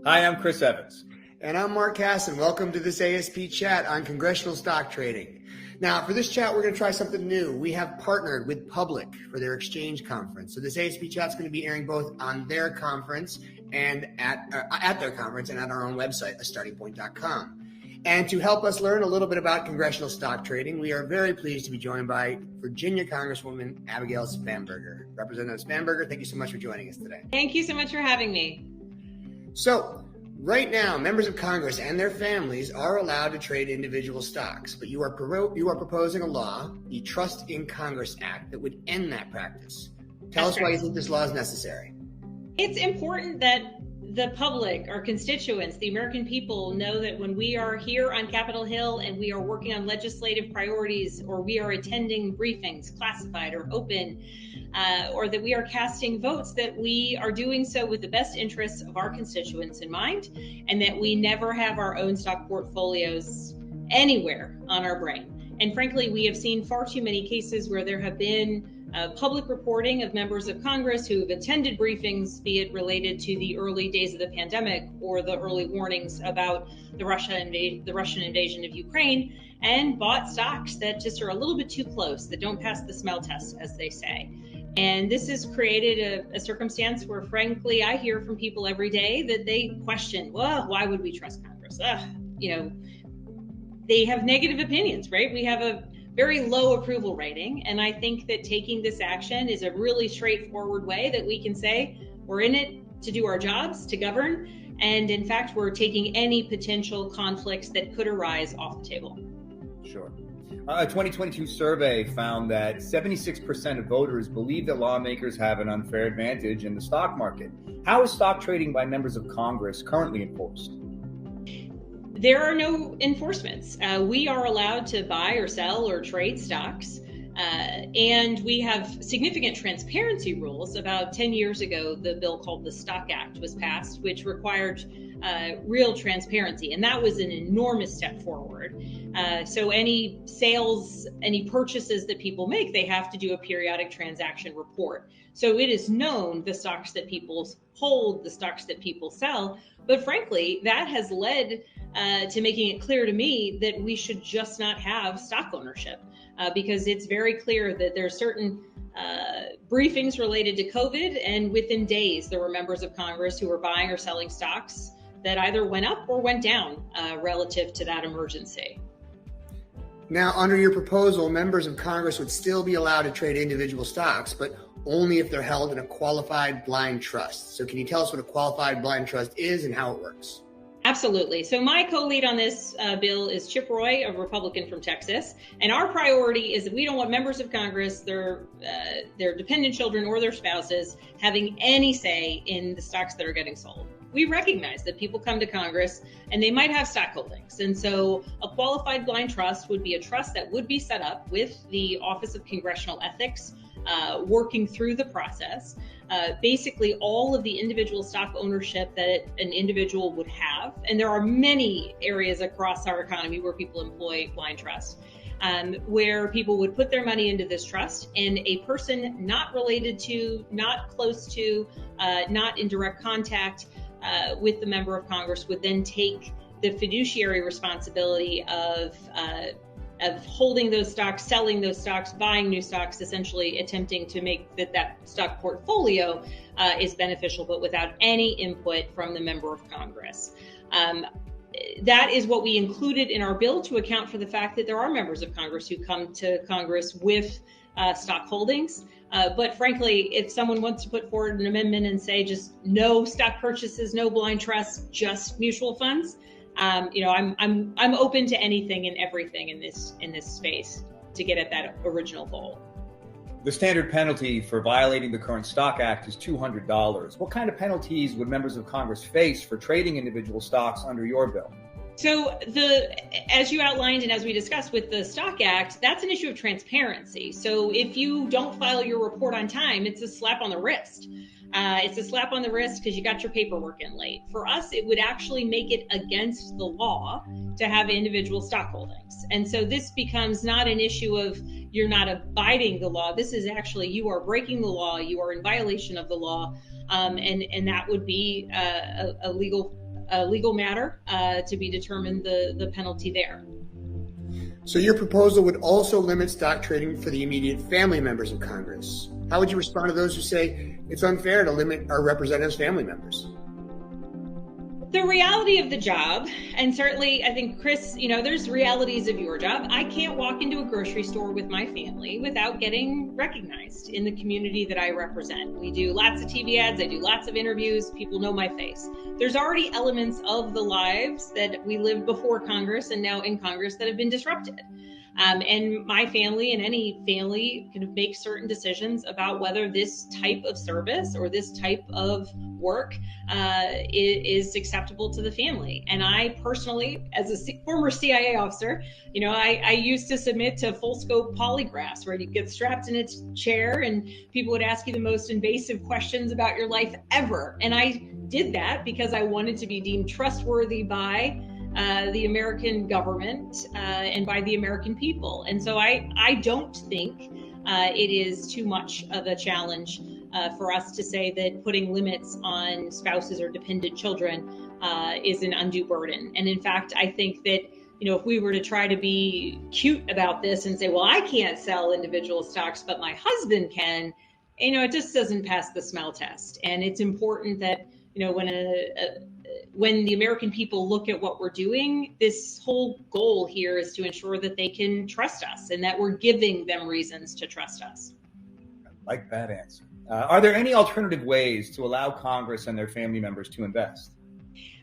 Hi, I'm Chris Evans. And I'm Mark Kassen. Welcome to this ASP chat on congressional stock trading. Now, for this chat, we're going to try something new. We have partnered with Public for their exchange conference. So this ASP chat is going to be airing both on their conference and at their conference and at our own website, astartingpoint.com. And to help us learn a little bit about congressional stock trading, we are very pleased to be joined by Virginia Congresswoman Abigail Spanberger. Representative Spanberger, thank you so much for joining us today. Thank you so much for having me. So, right now, members of Congress and their families are allowed to trade individual stocks, but you are proposing a law, the Trust in Congress Act, that would end that practice. Tell us why you think this law is necessary. It's important that the public, our constituents, the American people know that when we are here on Capitol Hill and we are working on legislative priorities, or we are attending briefings, classified or open, or that we are casting votes, that we are doing so with the best interests of our constituents in mind, and that we never have our own stock portfolios anywhere on our brain. And frankly, we have seen far too many cases where there have been public reporting of members of Congress who have attended briefings, be it related to the early days of the pandemic or the early warnings about the Russian invasion of Ukraine, and bought stocks that just are a little bit too close, that don't pass the smell test, as they say. And this has created a circumstance where, frankly, I hear from people every day that they question, well, why would we trust Congress? They have negative opinions, right? We have a very low approval rating. And I think that taking this action is a really straightforward way that we can say we're in it to do our jobs, to govern. And in fact, we're taking any potential conflicts that could arise off the table. Sure. A 2022 survey found that 76% of voters believe that lawmakers have an unfair advantage in the stock market. How is stock trading by members of Congress currently enforced? There are no enforcements. We are allowed to buy or sell or trade stocks. And we have significant transparency rules. About 10 years ago, the bill called the Stock Act was passed, which required real transparency. And that was an enormous step forward. So any sales, any purchases that people make, they have to do a periodic transaction report. So it is known the stocks that people hold, the stocks that people sell. But frankly, that has led to making it clear to me that we should just not have stock ownership. Because it's very clear that there are certain briefings related to COVID, and within days there were members of Congress who were buying or selling stocks that either went up or went down relative to that emergency. Now, under your proposal, members of Congress would still be allowed to trade individual stocks, but only if they're held in a qualified blind trust. So can you tell us what a qualified blind trust is and how it works? Absolutely. So my co-lead on this bill is Chip Roy, a Republican from Texas. And our priority is that we don't want members of Congress, their dependent children or their spouses, having any say in the stocks that are getting sold. We recognize that people come to Congress and they might have stock holdings. And so a qualified blind trust would be a trust that would be set up with the Office of Congressional Ethics, working through the process. Basically all of the individual stock ownership that an individual would have. And there are many areas across our economy where people employ blind trust, where people would put their money into this trust, and a person not related to, not close to, not in direct contact with the member of Congress would then take the fiduciary responsibility of holding those stocks, selling those stocks, buying new stocks, essentially attempting to make that stock portfolio is beneficial, but without any input from the member of Congress. That is what we included in our bill to account for the fact that there are members of Congress who come to Congress with stock holdings. But frankly, if someone wants to put forward an amendment and say just no stock purchases, no blind trusts, just mutual funds, I'm open to anything and everything in this space to get at that original goal. The standard penalty for violating the current Stock Act is $200. What kind of penalties would members of Congress face for trading individual stocks under your bill? So as you outlined and as we discussed with the Stock Act, that's an issue of transparency. So if you don't file your report on time, it's a slap on the wrist. It's a slap on the wrist because you got your paperwork in late. For us, it would actually make it against the law to have individual stock holdings. And so this becomes not an issue of you're not abiding the law. This is actually you are breaking the law. You are in violation of the law. And that would be a legal a legal matter to be determined the penalty there. So your proposal would also limit stock trading for the immediate family members of Congress. How would you respond to those who say it's unfair to limit our representatives' family members? The reality of the job, and certainly I think, Chris, there's realities of your job. I can't walk into a grocery store with my family without getting recognized in the community that I represent. We do lots of TV ads, I do lots of interviews, people know my face. There's already elements of the lives that we lived before Congress and now in Congress that have been disrupted. And my family and any family can make certain decisions about whether this type of service or this type of work is acceptable to the family. And I personally, as a former CIA officer, I used to submit to full scope polygraphs where you get strapped in a chair and people would ask you the most invasive questions about your life ever. And I did that because I wanted to be deemed trustworthy by the American government and by the American people. And so I don't think it is too much of a challenge for us to say that putting limits on spouses or dependent children is an undue burden. And in fact, I think that if we were to try to be cute about this and say, well, I can't sell individual stocks, but my husband can, it just doesn't pass the smell test. And it's important that, when the American people look at what we're doing, this whole goal here is to ensure that they can trust us and that we're giving them reasons to trust us. I like that answer. Are there any alternative ways to allow Congress and their family members to invest?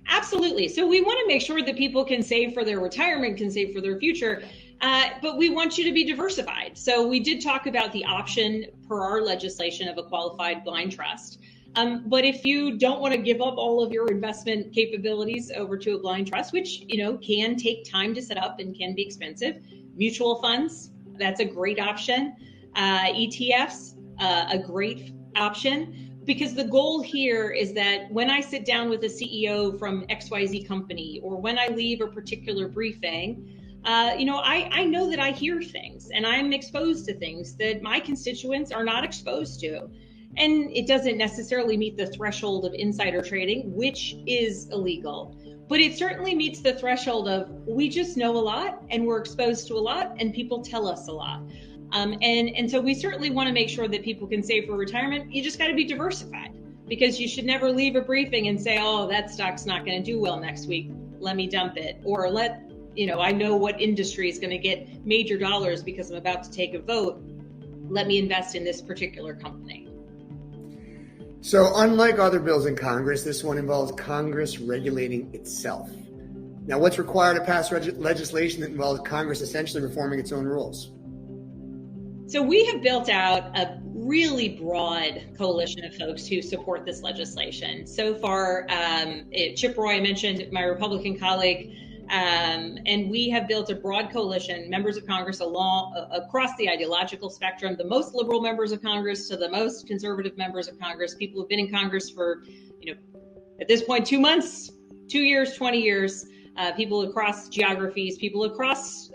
Absolutely. So we want to make sure that people can save for their retirement, can save for their future, but we want you to be diversified. So we did talk about the option per our legislation of a qualified blind trust. But if you don't want to give up all of your investment capabilities over to a blind trust, which, can take time to set up and can be expensive, mutual funds, that's a great option. ETFs, a great option, because the goal here is that when I sit down with a CEO from XYZ company, or when I leave a particular briefing, I know that I hear things and I'm exposed to things that my constituents are not exposed to. And it doesn't necessarily meet the threshold of insider trading, which is illegal, but it certainly meets the threshold of we just know a lot and we're exposed to a lot and people tell us a lot. And so we certainly want to make sure that people can save for retirement. You just got to be diversified, because you should never leave a briefing and say, oh, that stock's not going to do well next week, let me dump it. Or I know what industry is going to get major dollars because I'm about to take a vote. Let me invest in this particular company. So unlike other bills in Congress, this one involves Congress regulating itself. Now, what's required to pass legislation that involves Congress essentially reforming its own rules? So we have built out a really broad coalition of folks who support this legislation. So far, Chip Roy, I mentioned, my Republican colleague, and we have built a broad coalition, members of Congress across the ideological spectrum, the most liberal members of Congress to the most conservative members of Congress, people who've been in Congress for, at this point, 2 months, 2 years, 20 years, people across geographies, people across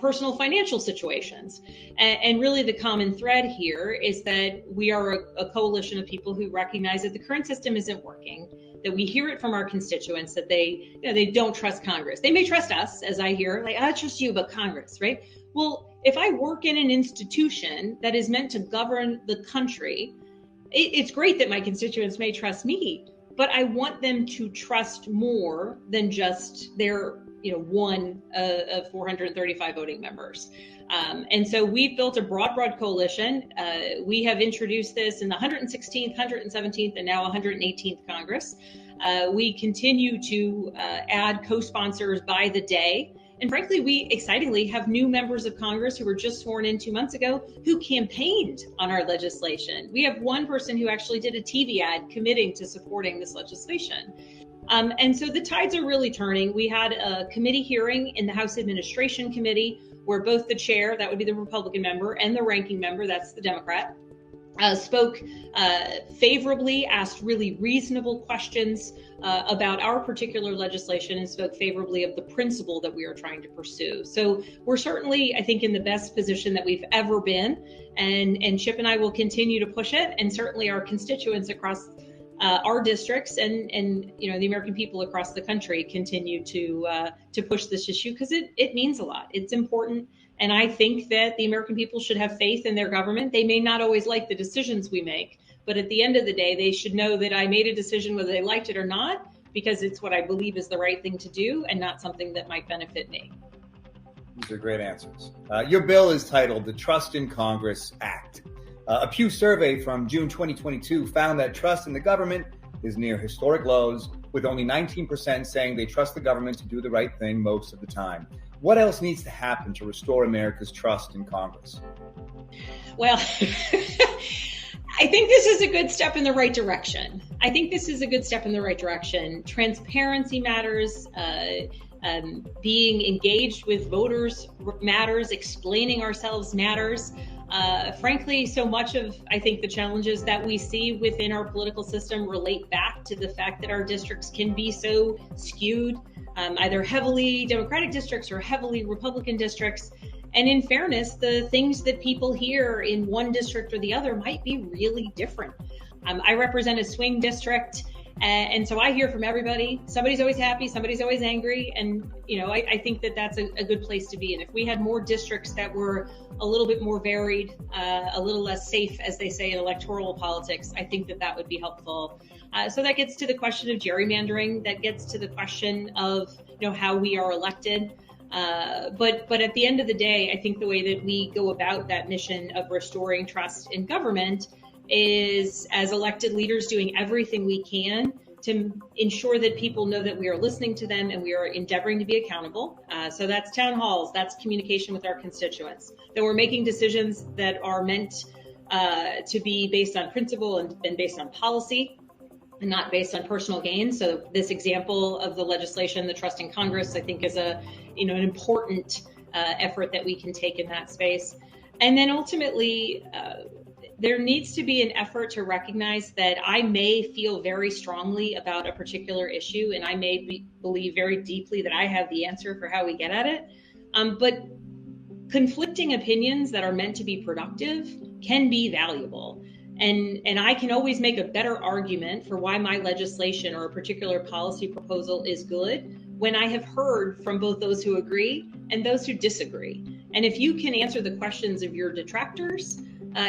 personal financial situations. And really the common thread here is that we are a coalition of people who recognize that the current system isn't working, that we hear it from our constituents that they don't trust Congress. They may trust us, as I hear, like, I trust you, but Congress, right? Well, if I work in an institution that is meant to govern the country, it's great that my constituents may trust me, but I want them to trust more than just their, one of 435 voting members. And so we've built a broad coalition. We have introduced this in the 116th, 117th, and now 118th Congress. We continue to add co-sponsors by the day. And frankly, we excitingly have new members of Congress who were just sworn in 2 months ago who campaigned on our legislation. We have one person who actually did a TV ad committing to supporting this legislation. And so the tides are really turning. We had a committee hearing in the House Administration Committee where both the chair, that would be the Republican member, and the ranking member, that's the Democrat, spoke favorably, asked really reasonable questions about our particular legislation, and spoke favorably of the principle that we are trying to pursue. So we're certainly, I think, in the best position that we've ever been, and Chip and I will continue to push it, and certainly our constituents across our districts and the American people across the country continue to push this issue, because it means a lot. It's important. And I think that the American people should have faith in their government. They may not always like the decisions we make, but at the end of the day, they should know that I made a decision whether they liked it or not, because it's what I believe is the right thing to do and not something that might benefit me. These are great answers. Your bill is titled the Trust in Congress Act. A Pew survey from June 2022 found that trust in the government is near historic lows, with only 19% saying they trust the government to do the right thing most of the time. What else needs to happen to restore America's trust in Congress? Well, I think this is a good step in the right direction. Transparency matters. Being engaged with voters matters. Explaining ourselves matters. Frankly, so much of, I think, the challenges that we see within our political system relate back to the fact that our districts can be so skewed, either heavily Democratic districts or heavily Republican districts. And in fairness, the things that people hear in one district or the other might be really different. I represent a swing district, and so I hear from everybody. Somebody's always happy, somebody's always angry. And, I think that that's a good place to be. And if we had more districts that were a little bit more varied, a little less safe, as they say in electoral politics, I think that would be helpful. So that gets to the question of gerrymandering. That gets to the question of, how we are elected. But at the end of the day, I think the way that we go about that mission of restoring trust in government is, as elected leaders, doing everything we can to ensure that people know that we are listening to them and we are endeavoring to be accountable. So that's town halls, that's communication with our constituents, that we're making decisions that are meant to be based on principle and based on policy, and not based on personal gain. So this example of the legislation, the Trust in Congress, I think is an important effort that we can take in that space. And then ultimately, there needs to be an effort to recognize that I may feel very strongly about a particular issue, and I may believe very deeply that I have the answer for how we get at it. But conflicting opinions that are meant to be productive can be valuable. And I can always make a better argument for why my legislation or a particular policy proposal is good when I have heard from both those who agree and those who disagree. And if you can answer the questions of your detractors,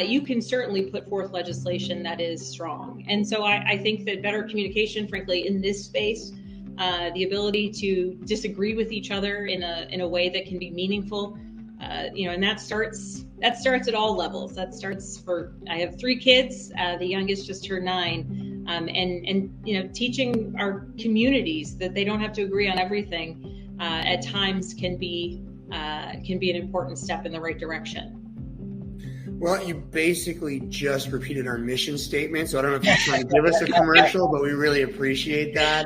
you can certainly put forth legislation that is strong. And so I think that better communication, frankly, in this space, the ability to disagree with each other in a way that can be meaningful, and that starts at all levels. That starts I have 3 kids. The youngest just turned 9, and teaching our communities that they don't have to agree on everything at times can be an important step in the right direction. Well, you basically just repeated our mission statement, so I don't know if you're trying to give us a commercial, but we really appreciate that.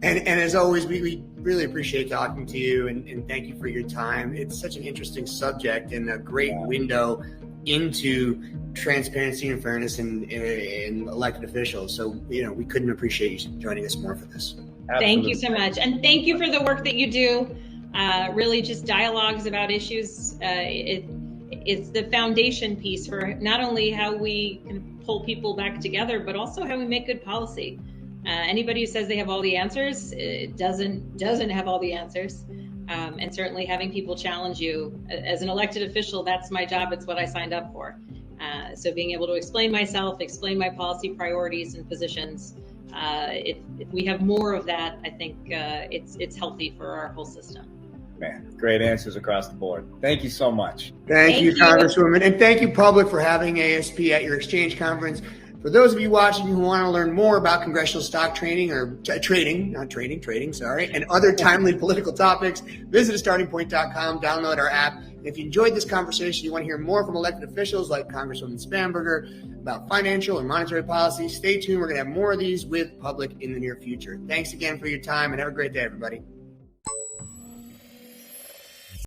And as always, we really appreciate talking to you, and thank you for your time. It's such an interesting subject and a great window into transparency and fairness in elected officials. So, we couldn't appreciate you joining us more for this. Absolutely. Thank you so much. And thank you for the work that you do. Really just dialogues about issues. It's the foundation piece for not only how we can pull people back together, but also how we make good policy. Anybody who says they have all the answers, it doesn't have all the answers. And certainly having people challenge you as an elected official, that's my job. It's what I signed up for. So being able to explain myself, explain my policy priorities and positions, if we have more of that, I think it's healthy for our whole system. Man, great answers across the board. Thank you so much. Thank you, Congresswoman. And thank you, public, for having ASP at your exchange conference. For those of you watching who want to learn more about congressional stock trading and other timely political topics, visit startingpoint.com, download our app. And if you enjoyed this conversation, you want to hear more from elected officials like Congresswoman Spanberger about financial and monetary policy, stay tuned. We're going to have more of these with public in the near future. Thanks again for your time, and have a great day, everybody.